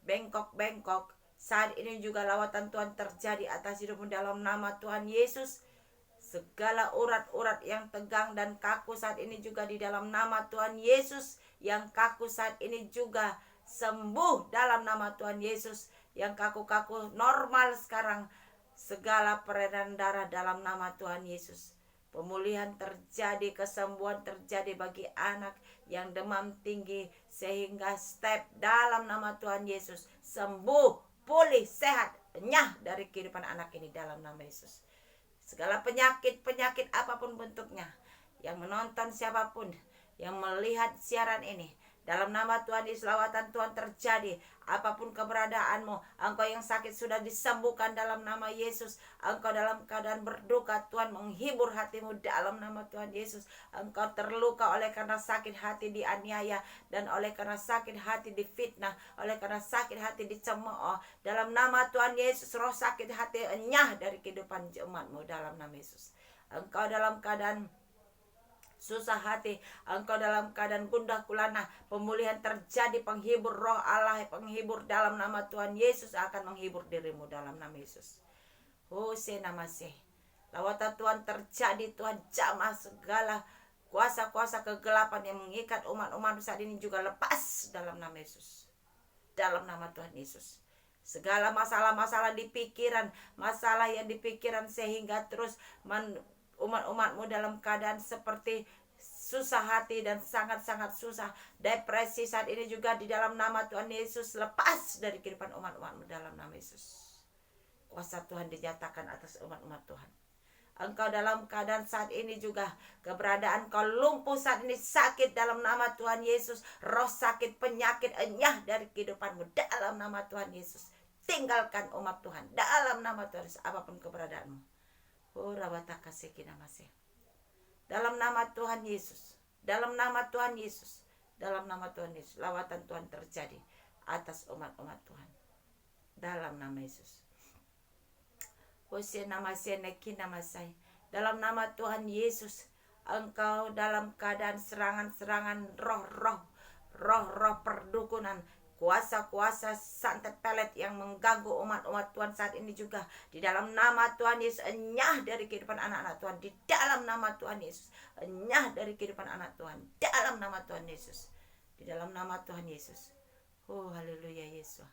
bengkok-bengkok, saat ini juga lawatan Tuhan terjadi atas hidupmu dalam nama Tuhan Yesus. Segala urat-urat yang tegang dan kaku saat ini juga di dalam nama Tuhan Yesus. Yang kaku saat ini juga sembuh dalam nama Tuhan Yesus. Yang kaku-kaku normal sekarang. Segala peredaran darah dalam nama Tuhan Yesus. Pemulihan terjadi, kesembuhan terjadi bagi anak yang demam tinggi, sehingga step dalam nama Tuhan Yesus sembuh, pulih, sehat, nyah dari kehidupan anak ini dalam nama Yesus. Segala penyakit apapun bentuknya, yang menonton siapapun yang melihat siaran ini, dalam nama Tuhan Yesus lawatan Tuhan terjadi. Apapun keberadaanmu, engkau yang sakit sudah disembuhkan dalam nama Yesus. Engkau dalam keadaan berduka, Tuhan menghibur hatimu dalam nama Tuhan Yesus. Engkau terluka oleh karena sakit hati dianiaya, dan oleh karena sakit hati difitnah, oleh karena sakit hati dicemooh. Dalam nama Tuhan Yesus, roh sakit hati enyah dari kehidupan umatmu dalam nama Yesus. Engkau dalam keadaan susah hati, engkau dalam keadaan gundah gulana, pemulihan terjadi, penghibur roh Allah, penghibur dalam nama Tuhan Yesus akan menghibur dirimu dalam nama Yesus. Hose namase. Lawatan Tuhan terjadi, Tuhan jamah segala kuasa-kuasa kegelapan yang mengikat umat-umat saat ini juga lepas dalam nama Yesus. Dalam nama Tuhan Yesus. Segala masalah-masalah di pikiran, masalah yang di pikiran sehingga terus umat-umatmu dalam keadaan seperti susah hati dan sangat-sangat susah, depresi saat ini juga di dalam nama Tuhan Yesus lepas dari kehidupan umat-umatmu dalam nama Yesus. Kuasa Tuhan dinyatakan atas umat-umat Tuhan. Engkau dalam keadaan saat ini juga keberadaan kau lumpuh saat ini, sakit dalam nama Tuhan Yesus. Roh sakit, penyakit enyah dari kehidupanmu dalam nama Tuhan Yesus. Tinggalkan umat Tuhan dalam nama Tuhan Yesus, apapun keberadaanmu. Dalam nama Tuhan Yesus, dalam nama Tuhan Yesus, dalam nama Tuhan Yesus, lawatan Tuhan terjadi atas umat-umat Tuhan dalam nama Yesus. Dalam nama Tuhan Yesus, engkau dalam keadaan serangan-serangan roh-roh perdukunan, kuasa-kuasa santet pelet yang mengganggu umat-umat Tuhan saat ini juga di dalam nama Tuhan Yesus enyah dari kehidupan anak-anak Tuhan di dalam nama Tuhan Yesus, enyah dari kehidupan anak Tuhan dalam nama Tuhan Yesus, di dalam nama Tuhan Yesus. Oh haleluya Yesus.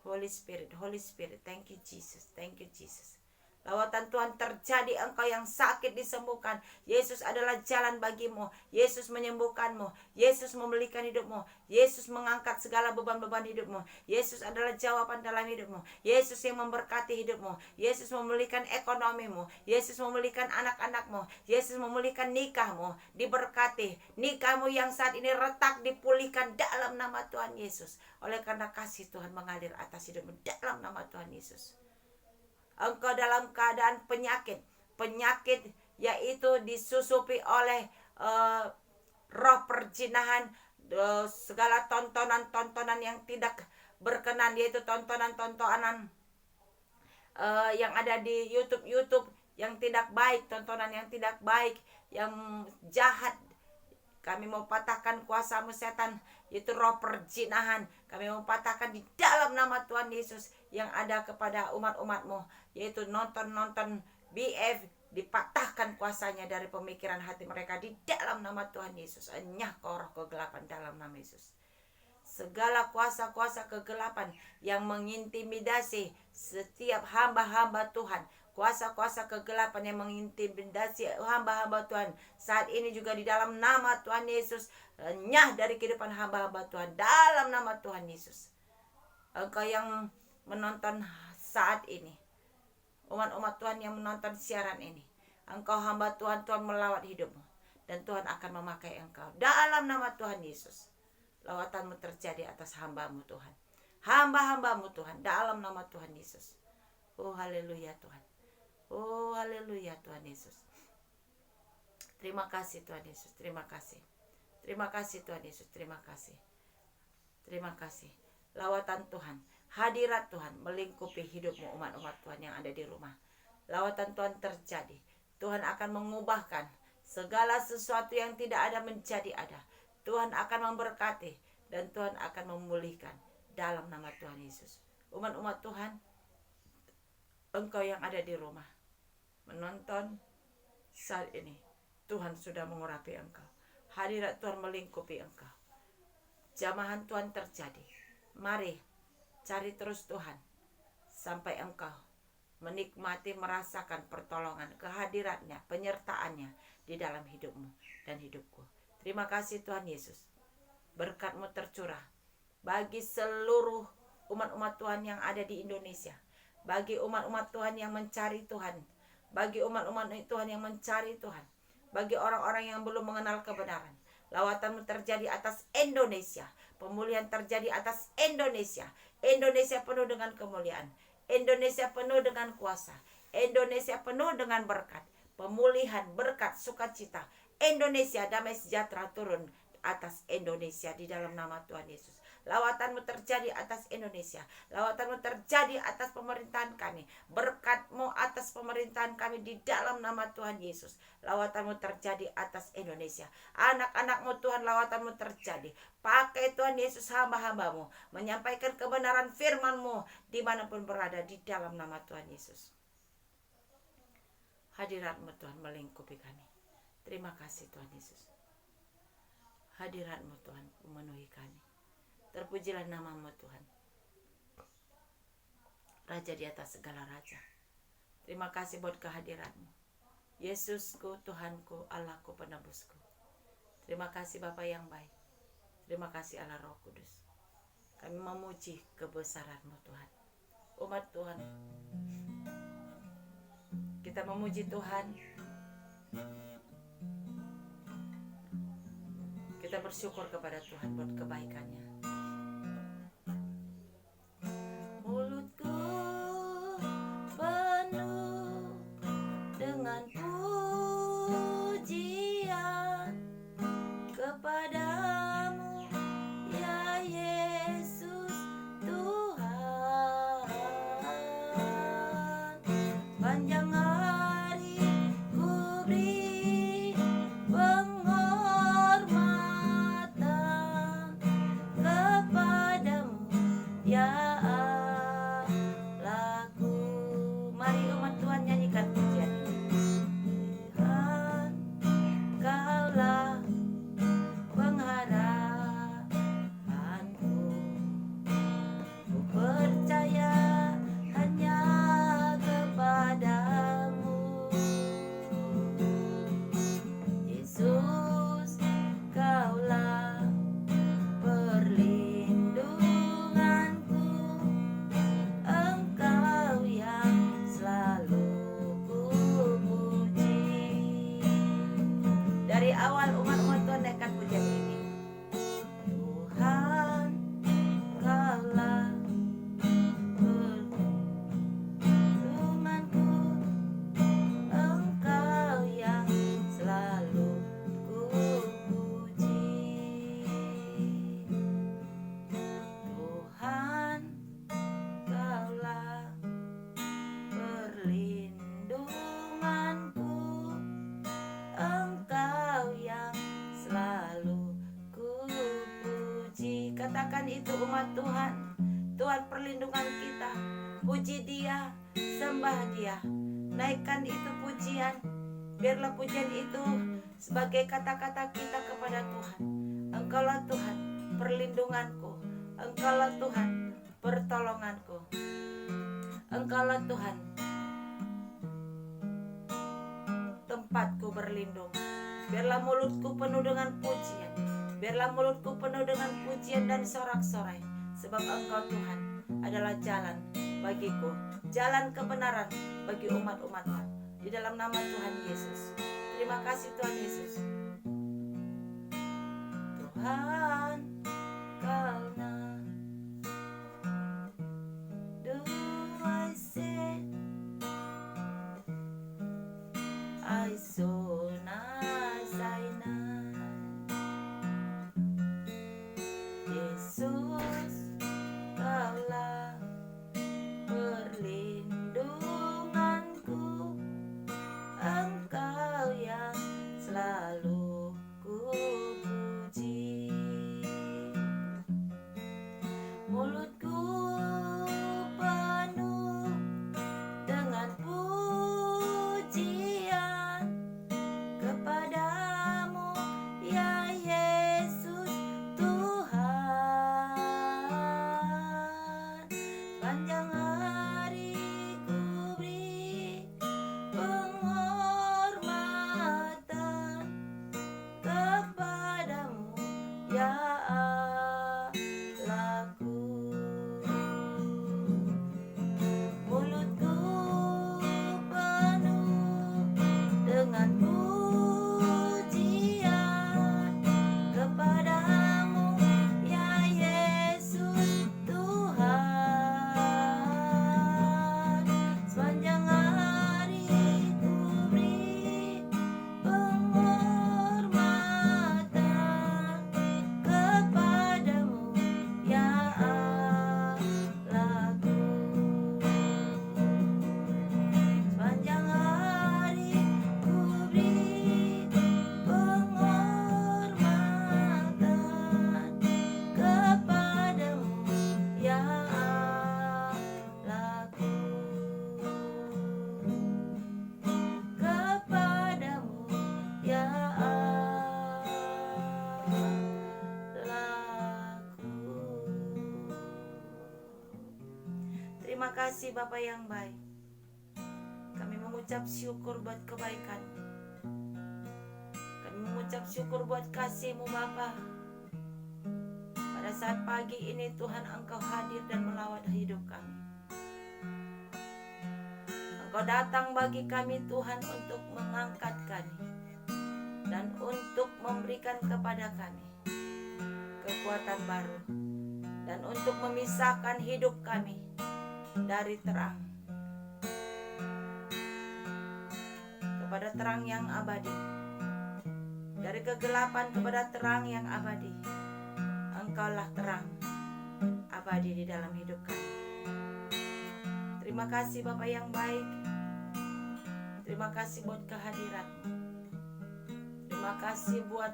Holy Spirit, thank you Jesus, thank you Jesus. Lawatan Tuhan terjadi, engkau yang sakit disembuhkan. Yesus adalah jalan bagimu. Yesus menyembuhkanmu. Yesus memulihkan hidupmu. Yesus mengangkat segala beban-beban hidupmu. Yesus adalah jawaban dalam hidupmu. Yesus yang memberkati hidupmu. Yesus memulihkan ekonomimu. Yesus memulihkan anak-anakmu. Yesus memulihkan nikahmu. Diberkati. Nikahmu yang saat ini retak dipulihkan dalam nama Tuhan Yesus. Oleh karena kasih Tuhan mengalir atas hidupmu dalam nama Tuhan Yesus. Engkau dalam keadaan penyakit yaitu disusupi oleh roh perjinahan, segala tontonan yang tidak berkenan, yaitu tontonan yang ada di YouTube yang tidak baik, tontonan yang tidak baik, yang jahat. Kami mau patahkan kuasamu setan, yaitu roh perjinahan. Kami mau patahkan di dalam nama Tuhan Yesus yang ada kepada umat-umatmu, yaitu nonton BF, dipatahkan kuasanya dari pemikiran hati mereka di dalam nama Tuhan Yesus. Enyah kau roh kegelapan dalam nama Yesus. Segala kuasa-kuasa kegelapan yang mengintimidasi setiap hamba-hamba Tuhan, kuasa-kuasa kegelapan yang mengintimidasi hamba-hamba Tuhan saat ini juga di dalam nama Tuhan Yesus, nyah dari kehidupan hamba-hamba Tuhan dalam nama Tuhan Yesus. Engkau yang menonton saat ini, umat-umat Tuhan yang menonton siaran ini, engkau hamba Tuhan, Tuhan melawat hidupmu dan Tuhan akan memakai engkau dalam nama Tuhan Yesus. Lawatanmu terjadi atas hambamu Tuhan, hamba-hambamu Tuhan dalam nama Tuhan Yesus. Oh haleluya Tuhan, oh haleluya Tuhan Yesus. Terima kasih Tuhan Yesus, terima kasih. Terima kasih Tuhan Yesus, terima kasih. Terima kasih. Lawatan Tuhan, hadirat Tuhan melingkupi hidupmu umat-umat Tuhan yang ada di rumah. Lawatan Tuhan terjadi. Tuhan akan mengubahkan segala sesuatu yang tidak ada menjadi ada. Tuhan akan memberkati dan Tuhan akan memulihkan dalam nama Tuhan Yesus. Umat-umat Tuhan, engkau yang ada di rumah menonton saat ini, Tuhan sudah mengurapi engkau. Hadirat Tuhan melingkupi engkau. Jamahan Tuhan terjadi. Mari cari terus Tuhan sampai engkau menikmati, merasakan pertolongan, kehadiratnya, penyertaannya di dalam hidupmu dan hidupku. Terima kasih Tuhan Yesus. Berkat-Mu tercurah bagi seluruh umat-umat Tuhan yang ada di Indonesia, bagi umat-umat Tuhan yang mencari Tuhan, bagi umat-umat Tuhan yang mencari Tuhan, bagi orang-orang yang belum mengenal kebenaran. Lawatan-Mu terjadi atas Indonesia, pemulihan terjadi atas Indonesia. Indonesia penuh dengan kemuliaan, Indonesia penuh dengan kuasa, Indonesia penuh dengan berkat, pemulihan, berkat, sukacita. Indonesia, damai sejahtera turun atas Indonesia di dalam nama Tuhan Yesus. Lawatan-Mu terjadi atas Indonesia. Lawatan-Mu terjadi atas pemerintahan kami. Berkat-Mu atas pemerintahan kami di dalam nama Tuhan Yesus. Lawatan-Mu terjadi atas Indonesia. Anak-anak-Mu Tuhan, lawatan-Mu terjadi. Pakai Tuhan Yesus hamba-hamba-Mu menyampaikan kebenaran firman-Mu dimanapun berada di dalam nama Tuhan Yesus. Hadirat-Mu Tuhan melingkupi kami. Terima kasih Tuhan Yesus. Hadirat-Mu Tuhan memenuhi kami. Terpujilah nama-Mu Tuhan, Raja di atas segala raja. Terima kasih buat kehadirat-Mu, Yesusku, Tuhanku, Allahku, penebusku. Terima kasih Bapa yang baik. Terima kasih Allah Roh Kudus. Kami memuji kebesaran-Mu Tuhan. Umat Tuhan, kita memuji Tuhan. Kita bersyukur kepada Tuhan buat kebaikannya. Mulutku penuh dengan pujian kepadamu, ya Yesus Tuhan. Panjang hari ku beri penghormatan perlindungan kita. Puji Dia, sembah Dia, naikkan itu pujian. Biarlah pujian itu sebagai kata-kata kita kepada Tuhan. Engkaulah Tuhan perlindunganku, Engkaulah Tuhan pertolonganku, Engkaulah Tuhan tempatku berlindung. Biarlah mulutku penuh dengan pujian, biarlah mulutku penuh dengan pujian dan sorak-sorai, sebab Engkau Tuhan adalah jalan bagiku, jalan kebenaran bagi umat-umat-Mu. Di dalam nama Tuhan Yesus. Terima kasih Tuhan Yesus. Tuhan, karena do I say I so nice I know Yesus, Kaulah perlindunganku, Engkau yang selalu ku puji. Mulutku penuh dengan pujian kepadamu, ya Yesus Tuhan. Sepanjang hari ku beri penghormatan kepadamu, ya Allahku. Mulutku penuh dengan pujian kepadamu, ya Yesus Tuhan. Sepanjang hari ku beri penghormatan kepadamu, ya Allahku. Sepanjang hari ku beri penghormatan kepadamu, ya Allahku. Kepadamu, ya Allahku. Terima kasih Bapa yang baik. Kami mengucap syukur buat kebaikan. Kami mengucap syukur buat kasih-Mu Bapa. Pada saat pagi ini Tuhan, Engkau hadir dan melawat hidup kami. Engkau datang bagi kami Tuhan untuk mengangkat kami dan untuk memberikan kepada kami kekuatan baru dan untuk memisahkan hidup kami dari terang kepada terang yang abadi, dari kegelapan kepada terang yang abadi. Engkaulah terang abadi di dalam hidup kami. Terima kasih Bapa yang baik. Terima kasih buat kehadiran-Mu. Terima kasih buat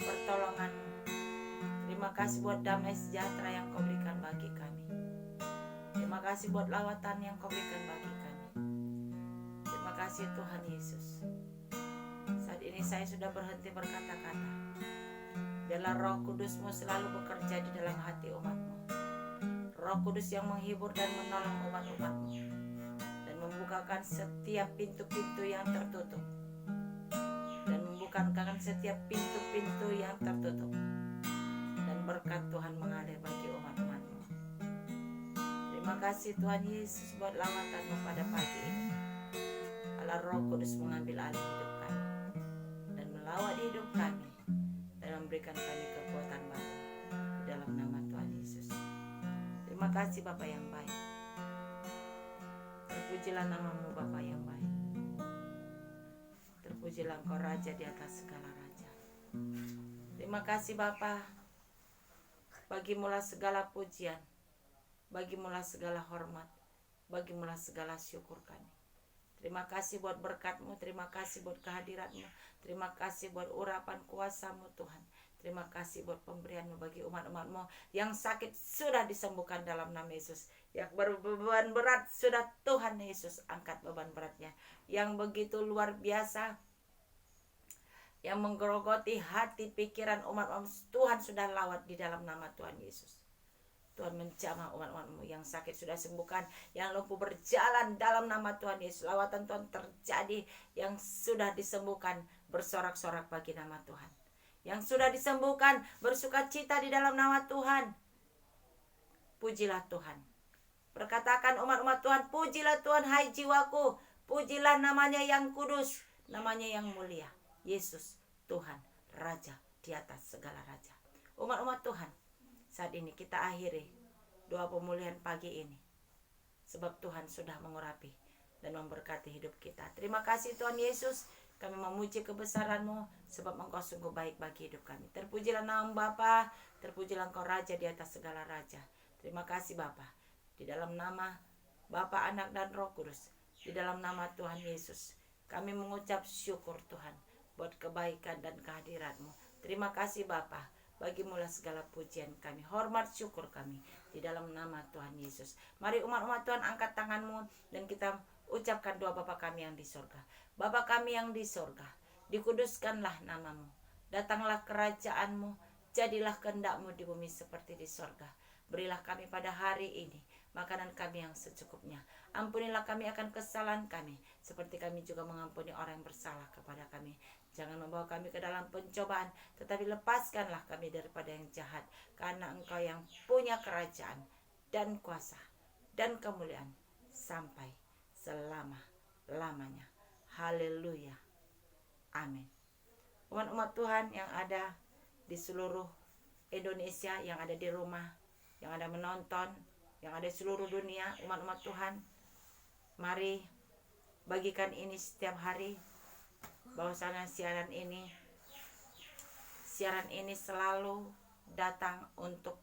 pertolongan-Mu. Terima kasih buat damai sejahtera yang Kau berikan bagi kami. Terima kasih buat lawatan yang Kau berikan bagi kami. Terima kasih Tuhan Yesus. Saat ini saya sudah berhenti berkata-kata. Biarlah Roh Kudus-Mu selalu bekerja di dalam hati umat-Mu. Roh Kudus yang menghibur dan menolong umat-umat-Mu dan membukakan setiap pintu-pintu yang tertutup, dan membukakan setiap pintu-pintu yang tertutup, dan berkat Tuhan mengalir bagi umat-umat-Mu. Terima kasih Tuhan Yesus buat lawatan-Mu pada pagi ini. Allah Roh Kudus mengambil alih hidup kami dan melawat hidup kami dan memberikan kami kekuatan baru di dalam nama Tuhan Yesus. Terima kasih Bapa yang baik. Terpujilah nama-Mu Bapa yang baik. Terpujilah Engkau Raja di atas segala raja. Terima kasih Bapa. Bagimulah segala pujian, bagimulah segala hormat, bagimulah segala syukur kami. Terima kasih buat berkat-Mu, terima kasih buat kehadiran-Mu, terima kasih buat urapan kuasa-Mu Tuhan. Terima kasih buat pemberian-Mu bagi umat-umat-Mu yang sakit sudah disembuhkan dalam nama Yesus. Yang berbeban berat sudah Tuhan Yesus angkat beban beratnya. Yang begitu luar biasa, yang menggerogoti hati pikiran umat-umat Tuhan sudah lawat di dalam nama Tuhan Yesus. Tuhan menjamah umat-umat-Mu yang sakit sudah sembuhkan, yang lumpuh berjalan dalam nama Tuhan Yesus. Lawatan Tuhan terjadi, yang sudah disembuhkan bersorak-sorak bagi nama Tuhan. Yang sudah disembuhkan bersukacita di dalam nama Tuhan. Pujilah Tuhan. Perkatakan umat-umat Tuhan, pujilah Tuhan hai jiwaku. Pujilah namanya yang kudus, namanya yang mulia. Yesus, Tuhan, Raja di atas segala raja. Umat-umat Tuhan, saat ini kita akhiri doa pemulihan pagi ini, sebab Tuhan sudah mengurapi dan memberkati hidup kita. Terima kasih Tuhan Yesus, kami memuji kebesaran-Mu, sebab Engkau sungguh baik bagi hidup kami. Terpujilah nama Bapa, terpujilah Engkau Raja di atas segala raja. Terima kasih Bapa, di dalam nama Bapa, Anak dan Roh Kudus, di dalam nama Tuhan Yesus, kami mengucap syukur Tuhan buat kebaikan dan kehadiran-Mu. Terima kasih Bapa, bagimulah segala pujian kami, hormat syukur kami di dalam nama Tuhan Yesus. Mari umat-umat Tuhan angkat tanganmu dan kita ucapkan doa Bapa kami yang di sorga. Bapa kami yang di sorga, dikuduskanlah namamu, datanglah kerajaan-Mu, jadilah kehendak-Mu di bumi seperti di sorga. Berilah kami pada hari ini makanan kami yang secukupnya. Ampunilah kami akan kesalahan kami, seperti kami juga mengampuni orang yang bersalah kepada kami. Jangan membawa kami ke dalam pencobaan, tetapi lepaskanlah kami daripada yang jahat. Karena Engkau yang punya kerajaan dan kuasa dan kemuliaan sampai selama-lamanya. Haleluya. Amin. Umat-umat Tuhan yang ada di seluruh Indonesia, yang ada di rumah, yang ada menonton, yang ada di seluruh dunia, umat-umat Tuhan, mari bagikan ini setiap hari, bahwasanya siaran ini selalu datang untuk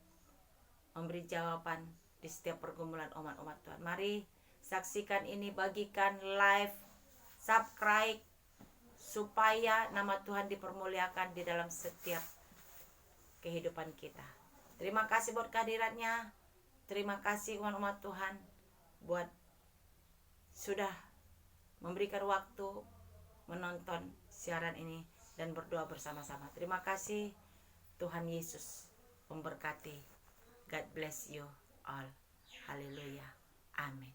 memberi jawaban di setiap pergumulan umat-umat Tuhan. Mari saksikan ini, bagikan live, subscribe, supaya nama Tuhan dipermuliakan di dalam setiap kehidupan kita. Terima kasih buat kehadirannya. Terima kasih umat-umat Tuhan buat sudah memberikan waktu menonton siaran ini dan berdoa bersama-sama. Terima kasih. Tuhan Yesus memberkati. God bless you all. Haleluya. Amin.